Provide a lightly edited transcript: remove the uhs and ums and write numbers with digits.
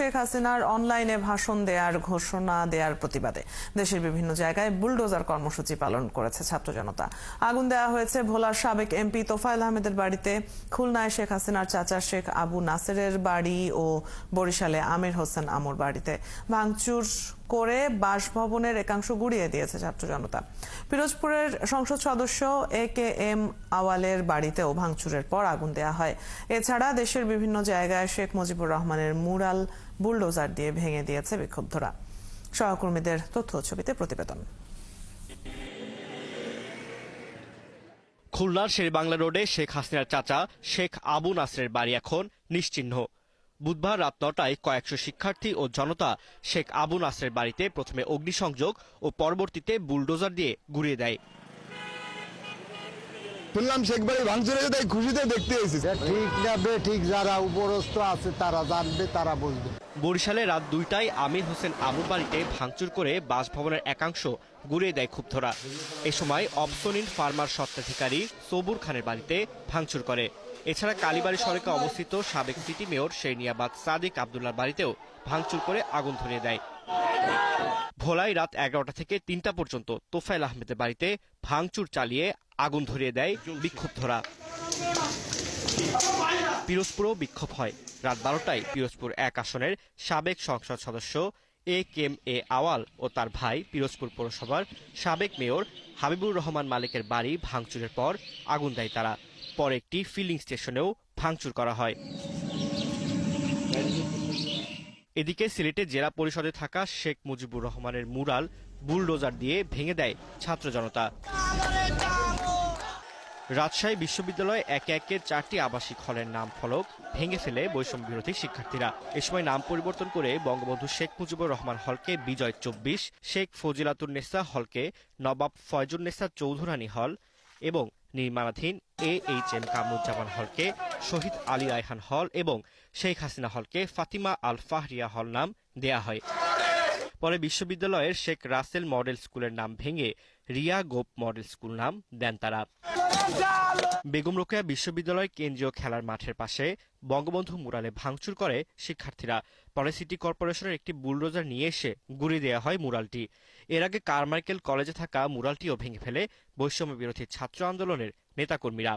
শেখ হাসিনার অনলাইনে ভাষণ দেওয়ার ঘোষণা দেওয়ার প্রতিবাদে দেশের বিভিন্ন জায়গায় বুলডোজার কর্মসূচি পালন করেছে ছাত্র জনতা। আগুন দেওয়া হয়েছে ভোলার সাবেক এমপি তোফায়েল আহমেদের বাড়িতে, খুলনায় শেখ হাসিনার চাচা শেখ আবু নাসেরের বাড়ি ও বরিশালে আমির হোসেন আমর বাড়িতে। ভাঙচুর করে বাসভবনের একাংশ গুড়িয়ে দিয়েছে ছাত্র জনতা। পিরোজপুরের সংসদ সদস্য AKM আওয়ালের বাড়িতেও ভাঙচুরের পর আগুন দেওয়া হয়। এছাড়া দেশের বিভিন্ন জায়গায় শেখ মুজিবুর রহমানের মুরাল বুলডোজার দিয়ে ভেঙে দিয়েছে বিক্ষুব্ধরা। সহকর্মীদের তথ্য ছবিতে প্রতিবেদন। খুলনার শেরেবাংলা রোডে শেখ হাসিনার চাচা শেখ আবু নাসেরের বাড়ি এখন নিশ্চিহ্ন। বুধবার রাত 9টায় কয়েকশো শিক্ষার্থী ও জনতা শেখ আবু নাসেরের বাড়িতে প্রথমে অগ্নিসংযোগ ও পরবর্তীতে বুলডোজার দিয়ে গুড়িয়ে দেয়। শুনলাম শেখ বাড়ি ভাঙচুরে তাই খুশিতে দেখতে এসেছি। ঠিক না ঠিক যারা উপরস্থ আছে তারা জানবে, তারা বুঝবে। বরিশালে রাত 2টায় আমির হোসেন আমুর বাড়িতে ভাঙচুর করে বাসভবনের একাংশ গুড়িয়ে দেয় ক্ষুব্ধরা। এ সময় অবসনিন ফার্মার স্বত্বাধিকারী সবুর খানের বাড়িতে ভাঙচুর করে। এছাড়া কালীবাড়ি সড়কে অবস্থিত সাবেক সিটি মেয়র শেরনিয়াবাদ সাদিক আবদুল্লার বাড়িতেও ভাঙচুর করে আগুন ধরিয়ে দেয়। ভোলায় রাত 11টা থেকে 3টা পর্যন্ত তোফায়েল আহমেদের বাড়িতে ভাঙচুর চালিয়ে আগুন ধরিয়ে দেয় বিক্ষুব্ধরা। পিরোজপুরেও বিক্ষোভ হয়। রাত 12টায় পিরোজপুর 1 আসনের সাবেক সংসদ সদস্য AKM আওয়াল ও তার ভাই পিরোজপুর পৌরসভার সাবেক মেয়র হাবিবুর রহমান মালিকের বাড়ি ভাঙচুরের পর আগুন দেয় তারা। পরে একটি ফিলিং স্টেশনেও ভাঙচুর করা হয়। এদিকে সিলেটে জেলা পরিষদে থাকা শেখ মুজিবুর রহমানের মুরাল বুলডোজার দিয়ে ভেঙে দেয় ছাত্র জনতা। রাজশাহী বিশ্ববিদ্যালয়ে একে একে 4টি আবাসিক হলের নাম ফলক ভেঙে ফেলে বৈষম্য বিরোধী শিক্ষার্থীরা। এ সময় নাম পরিবর্তন করে বঙ্গবন্ধু শেখ মুজিবুর রহমান হলকে বিজয় 24, শেখ ফজিলাতুন্নেসা হলকে নবাব ফয়জুন্নেসা চৌধুরানী হল এবং নির্মাণাধীন AHM কামরুজ্জামান হলকে শহীদ আলী রায়হান হল এবং শেখ হাসিনা হলকে ফাতিমা আল ফাহরিয়া হল নাম দেয়া হয়। পরে বিশ্ববিদ্যালয়ের শেখ রাসেল মডেল স্কুলের নাম ভেঙে রিয়া গোপ মডেল স্কুল নাম দেন তারা। বেগম রোকেয়া বিশ্ববিদ্যালয় কেন্দ্রীয় খেলার মাঠের পাশে বঙ্গবন্ধু মুরালে ভাঙচুর করে শিক্ষার্থীরা। পরে সিটি কর্পোরেশনের একটি বুলডোজার নিয়ে এসে গুড়িয়ে দেওয়া হয় মুরালটি। এর আগে কারমাইকেল কলেজে থাকা মুরালটিও ভেঙে ফেলে বৈষম্য বিরোধী ছাত্র আন্দোলনের নেতাকর্মীরা।